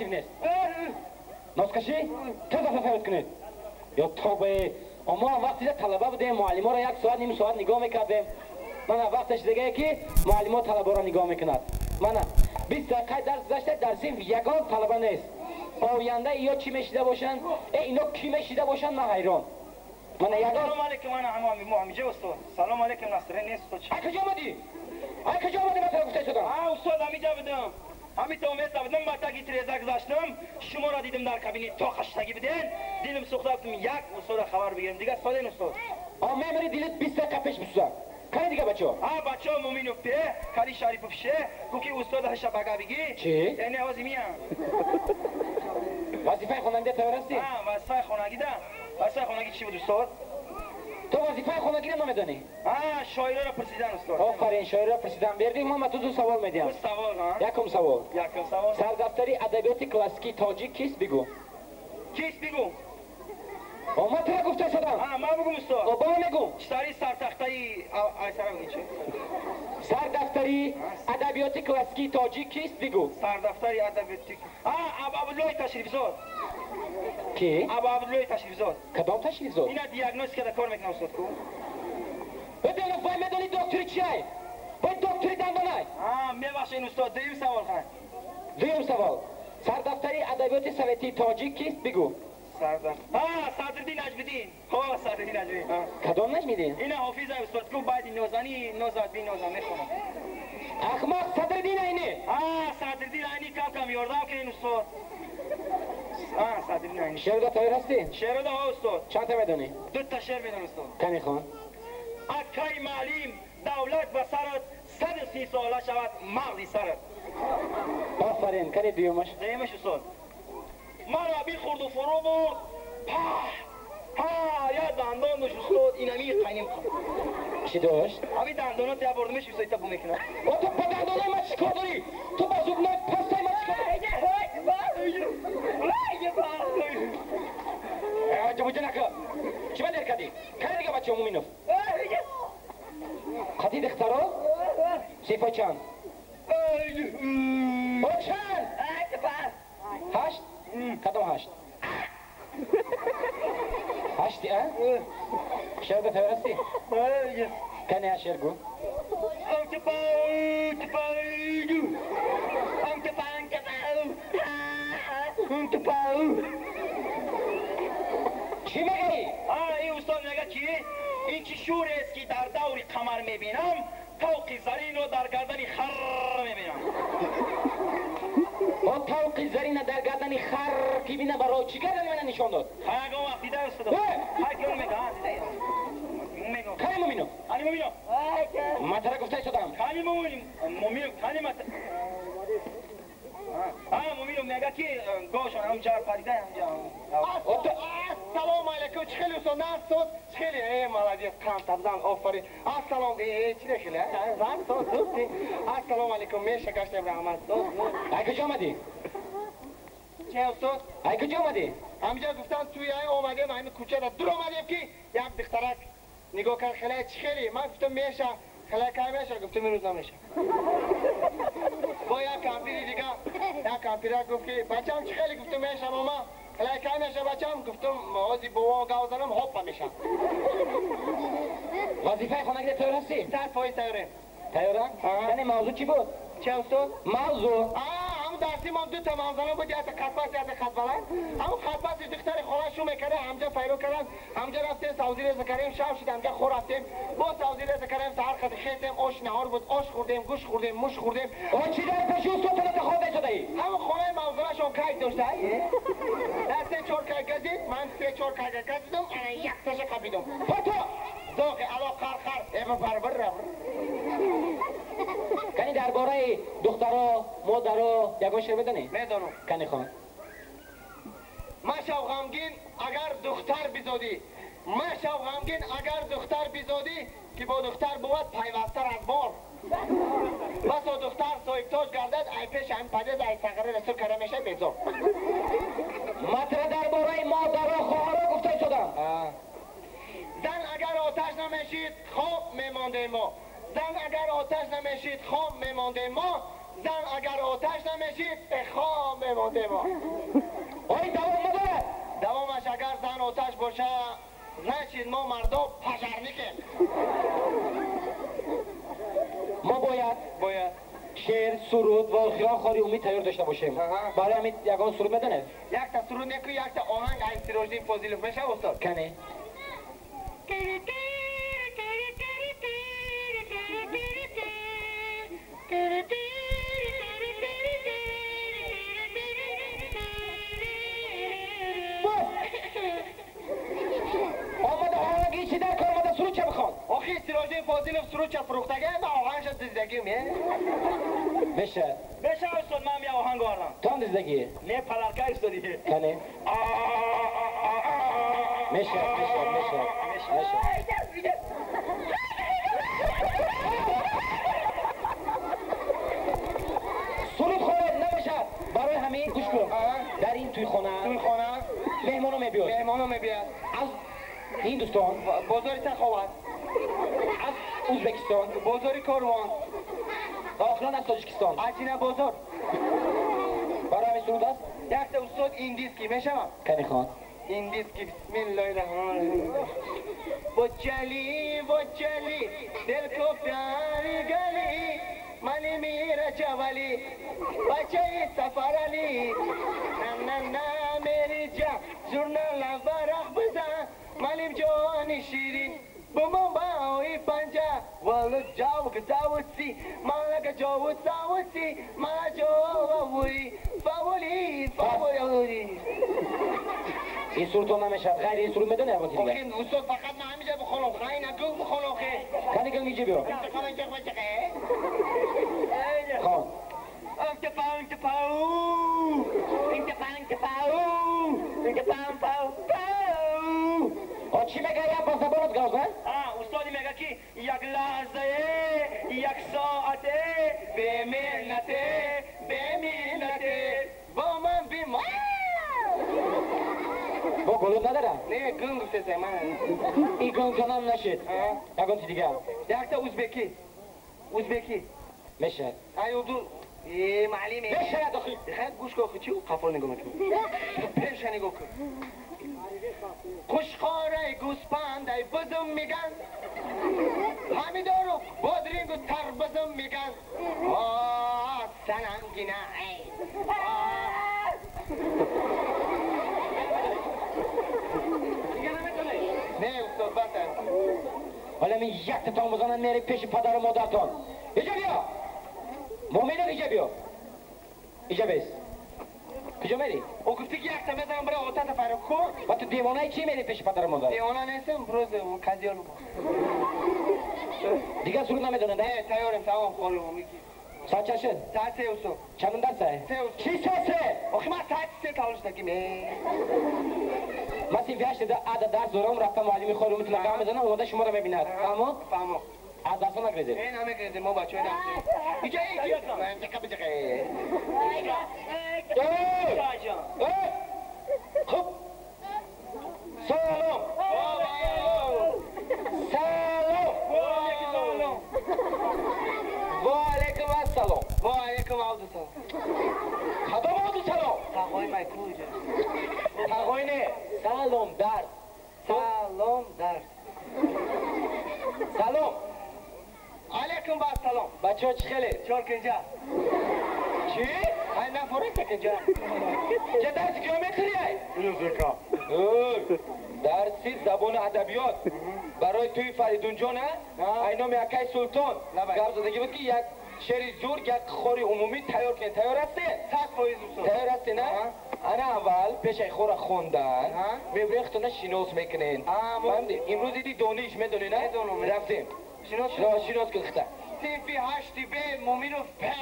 مناسب نیست. نازکشی؟ تو دفعه کنید. یا توبه. اما وقتی طلبه بودیم معلم را یک ساعت نیم ساعت نگاه میکردیم. من وقتش دیگه که معلم طلبه را نگاه میکند. من 20 دقیقه درس گذشته در صنف یگان طلبه نیست. آینده یا چی میشیده باشن؟ اینا کی میشیده باشن؟ من حیران. من یگان. سلام علیکم من همینجا استاد. سلام علیکم نصرین نیست استاد. کجا آمدی؟ کجا آمدی مثلا گفته شدم؟ استاد همینجا بودم. همین تو میتابدم با تاگی تریزا گذاشتم. شما را دیدم در کابینه تا خشتگی بدین. دیدم سوخته گفتم یک استاد خبر بگیرم دیگه ساده استاد. میمری دیلت 20 دقیقه پیش بسوزم. کاری دیگه بچه‌ها. بچه‌ها مومینوف به کاری شریف بشه. کوکی استاد هش بگا بگی. چی؟ یعنی آوازی میام. وظیفه خانگی تو هستی؟ وظیفه خانگی ده. وظیفه خانگی چی بود استاد؟ تو وظیفه خانگی رو نمیدونی؟ شاعر را پرسیدن استاد. آفرین شاعر را پرسیدن بردیم ما تو دو سوال میدیم. سوال یکم سوال. یکم سوال. سردفتری ادبیات کلاسیکی تاجیک کیست بگو؟ کیست بگو؟ ما تو گفته شدم. ما بگم استاد. با من میگم. سری سرتختایی آیسرا بگی چه؟ سردفتری ادبیات کلاسیکی تاجیک کیست بگو؟ سردفتری ادبیاتی. ابو عبدالله تشریف زاد. کی؟ ابو عبدالله تشریف زاد. کدام تشریف زاد؟ اینا دیاگنوز کرده کار میکنه استاد کو. بدون وای میدونی دکتری چیه؟ باید دکتری دندانه. میبخشین استاد دویم سوال خواهد. دویم سوال. سردفتری ادبیات سویتی تاجیک کیست بگو؟ صدرالدین نجم‌الدین. صدرالدین نجم‌الدین. کدام نجم‌الدین؟ اینا حافظ استاد کو باید نوزانی نوزاد بی نوزان میخونم. احمق صدرالدین اینه. صدرالدین اینی کم یاردم کنین استاد. صدرالدین اینی. شعر دا تایر هستی؟ شعر دا استاد. چند تا میدونی؟ 2 تا شعر میدونم استاد. کنی خان. اکای معلم دولت و سرت 130 ساله شود مغزی سرت. آفرین کنی دیومش. دیومش استاد. مرا بی خورد و فرو برد. یا دندان داشت استاد اینمی قینیم کن. چی داشت؟ همین دندانات یا بردمش بیسایی تبو میکنه. تو با دندانای ما چیکار داری؟ تو با زبونای پستای ما چیکار داری؟ جمعه نکن. چی بدر کردی؟ کنی دیگه بچه مومینوف. خطی دخترا؟ صفا چند؟ با چند؟ 8؟ کدام 8؟ 8 شعر دا تایر هستی؟ کنی شعر گو؟ چی میگی؟ این استاد میگه چی؟ این چی شور است که در دور قمر میبینم طوق زرین و در گردن خر میبینم. با طوق زرین در گردن خر که بینه برای چی گردن من نشان داد؟ ها گو وقتی در استاد. ها گو میگه. کنی مومینو؟ کنی مومینو. من ترا گفته شدم. کنی مومینو. کنی مت. مومینو میگه که گوشون همجا پریده همجا. السلام علیکم چخیلی استاد نستاد چخیلی مالادیس کام تبزان آفرین السلام چی دخیله زن تو دوستی السلام علیکم میشه گشتم رحمت دوست کجا آمدی؟ چه استاد؟ کجا آمدی؟ همجا گفتن توی اومدیم همین کوچه را دور اومدیم که یک دخترک نگاه کرد خیلی چخیلی من گفتم میشه خیلی که میشه گفتم این روز نمیشه با یک کامپیر دیگه یک کامپیر گفت که بچه‌م چخیلی گفتم میشه ماما خیلی که میشه بچه‌م گفتم موازی بوا گاوزنم هاپ میشه وظیفه خانگی تایر هستی؟ 100% تایره تایره؟ یعنی موضوع چی بود؟ چه استاد؟ موضوع همون درسی ما 2 تا منظره بود یک خطباس یک خطباله همون خطباس دختر خواهر شو میکرده همجا پیرو کردن همجا رفتیم سعودی رضا کریم شب شد همجا خور رفتیم با سعودی رضا کریم سهر خد خیتیم آش نهار بود آش خوردیم گوش خوردیم مش خوردیم اون چی در پیش استاد تو خورده شده ای؟ همون خونه موضوعه شون کای داشته دست 4 کای گزید من 3-4 کای گزیدم یک تاشه کپیدم پاتو ذوق علا خر ایو بربر کنی درباره دخترها مادرها یگان شعر بدونی؟ میدونم کنی خان مشو غمگین اگر دختر بزادی مشو غمگین اگر دختر بزادی که با دختر بود پیوستر از بار بسا دختر صاحب تاج گردد ای پیش هم پدید ای سقره رسول کرده میشه بیزار مطرح درباره مادرها خواهرها گفته شدم زن اگر آتش نمیشید خواب میمانده ما زن اگر آتش نمیشید خواب میمانده ما زن اگر آتش نمیشید به خواب بمانده ما. آی دوام نداره. دوامش اگر زن آتش باشه نشید ما مردم پشرنیکیم. ما باید شعر، سرود و خیال خاری امید تیار داشته باشیم. برای همین یگان سرود بدنه. یک تا سرود نیکو یک تا آهنگ این سیروژدین فاضلوف میشه استاد؟ کنه. آمده آهنگی چی در کار آمده سرود چه بخوان؟ آخی سیروژدین فاضلوف سرود چه فروختگه و آهنگش دیزدگی میه؟ بشه استاد من یه آهنگ آوردم. تو هم دیزدگی؟ نه پلرکه استادی. کنه. میشه. سرود خوره نمیشه. برای همین گوش کن. در این توی خانه مهمانو میبیاد. از هندوستان، بازاری سخاوت، از ازبکستان، بازاری کاروان، داخلان از تاجیکستان. عجینه بازار. برای همین سرود است. یک تا استاد این دیسکی میشه؟ کنی خان. این دیسکی بسم الله الرحمن الرحیم. با جلی دل کو پیاری گلی منی میره جوالی بچه سفر علی نه میری جا جورنال ورق بزن منیم جوانی شیرین بومون باوی پنجا ولو جاو که داوسی مالک جاو داوسی ما جاوی فاولی این سرود هم نمیشه. غیر این سرود میدونه یا دیگه؟ آخه استاد فقط نمیشه بخونم خیلی نگو بخونم خیلی کنی گنگی جی بیو. خان. چی میگه یا با زبانت گوزن؟ استادی میگه که یک لحظه یک ساعته به منته با من بیما با گلوت ندارم؟ نه گنگ سه من این گنگ کنم نشید. یکان چی دیگه؟ یک تا ازبکی میشه. ایو دو معلمه میشه یا دخی؟ خیلی گوش کن چیو قفل نگاه میکنم پیش نگاه کن خوشخواره گوسپنده بزم میگن همیدارو بادرینگ و تر بزم میگن سننگینه نه استاد بسن حالا من یک تتان بزنن میری پیش پدر و مادرتان. ایجا بیا. مومنه ایجا بیا. ایجا بیس. کجا میری؟ او گفتی که یک تا بزنم برای آتت فرق کن و تو دیوانه چی میری پیش پدر و مادر؟ دیوانه نیستم بروز کزیالو دیگه سرود نمیدونه نه نه؟ تیارم تمام خورم میگی ساعت چه شد؟ ساعت 3 استاد چندون درسه؟ 3 استاد چی سه؟ آخه من ساعت 3 تاولش نگیم من سیفی هشت عدد درس دارم رفتم معلمی خودم میتونه قام بزنم اومده شما رو ببیند. فهمو از دستان نگریزید. این همه گریزیم ما بچه های نمزیم اینجا من چقه بچقه خب سلام و علیکم السلام و علیکم عوض سلام خدا عوض سلام تقوی من کجا تقوی نه سلام درد سلام علیکم با سلام بچه ها چی خیلی؟ چهار کنجا چی؟ های نفره کنجا چه درسی کیلومتری های؟ موسیقا درسی زبان ادبیات برای توی فریدون جان اینا میاکای سلطان گپ زدگی بود که یک شعر زور یک خوری عمومی تیار کن. تیار هستی؟ 100% تیار هستی نه؟ انا اول پیش خور خوندن میبریختونه شینوس میکنین فهمدی؟ امروز دیدی دانش میدونی نه؟ رفتیم شینوس کلخته سیفی هشتی به مومینوف به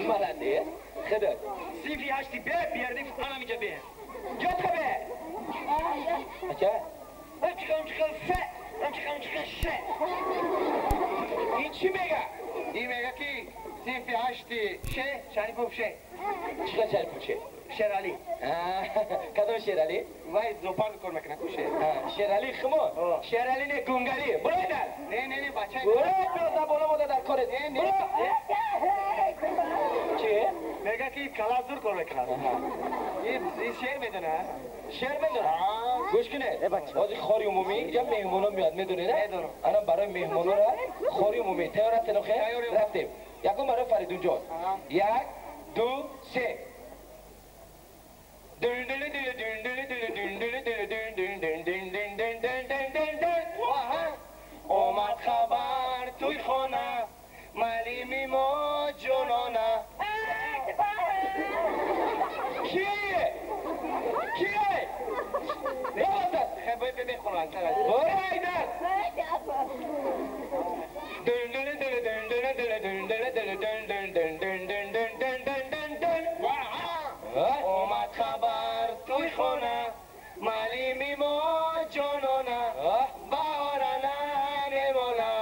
ملنده خدا سیفی هشتی به بیاردی فتانم اینجا به جات خبه اچه؟ امچخم شه این چی میگه؟ این میگه که سیفی هشتی شه شریفوف شه چیکار شریف چه؟ شرالی کدوم شیرالی؟ وای زوپار کار میکنه کوشه شیرالی خمو شیرالی نه گونگالی برو در نه بچه برو در بالا ماده در کارت برو چیه؟ میگه که کلا زور کار میکنه. این شعر میدونه؟ شعر بدونه؟ گوش کنه بازی خاری عمومی اینجا مهمونا میاد میدونی نه؟ میدونم. الان برای مهمونا را خاری عمومی تیار هستن خیر؟ رفتیم یکم برای فریدون جان 1 2 3 اومد خبر توی خونه معلمی ما جانانه. کیه؟ کیه؟ نوازد خیلی بخونن برو ایدر اومد خبر توی خونه معلمی ما جانانه بهارانه نمانه.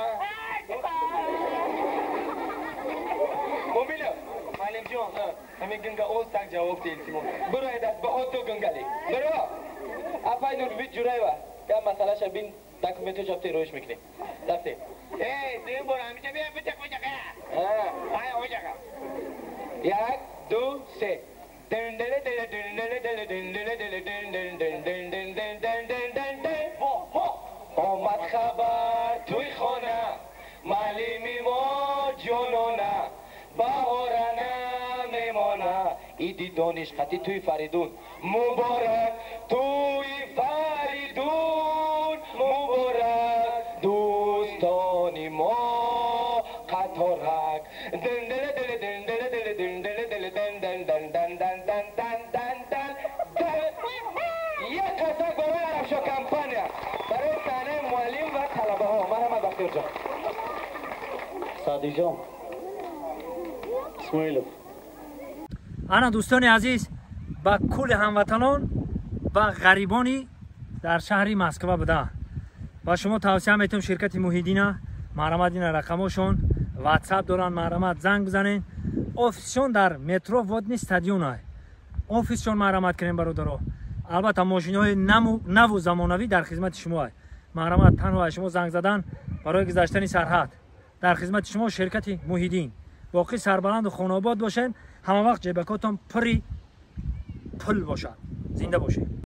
موبیلم معلم جان همین گنگا اوز تک جواب دیل سیمون. برو ایدر با تو گنگلی برو افای نور بیت جورای و یا مسئله شبین دکومنتو جابتی روش میکنیم دسته دیم برو همیشه بیا بچک آیا بچک 1 2 3 اومد خبر توی خانه معلمی ما جانانه بهارانه میمانه ایدی دانش خطی توی فریدون مبارک توی فریدون مبارک دوستانی ما قطارک یک قصد برای عربشا کمپانیا برای صحنه معلم و طلبه ها مرحمت بختیار جان صادق جان اسماعیلوف انا دوستان عزیز با کل هموطنان و غریبانی در شهر مسکو بوده با شما توصیه میتونم شرکت موحدین مرحمت این رقمشون واتساپ دارن مرحمت زنگ بزنین آفیسشون در مترو ودنی استادیون های آفیسشون مرحمت کنین برادرها البته ماشین های نو و زمانوی در خدمت شما های مرحمت تنها شما زنگ زدن برای گذشتن سرحد در خدمت شما شرکت موحدین باقی سربلند و خانواباد باشین همه وقت جیبکاتون پری پل باشد زنده باشید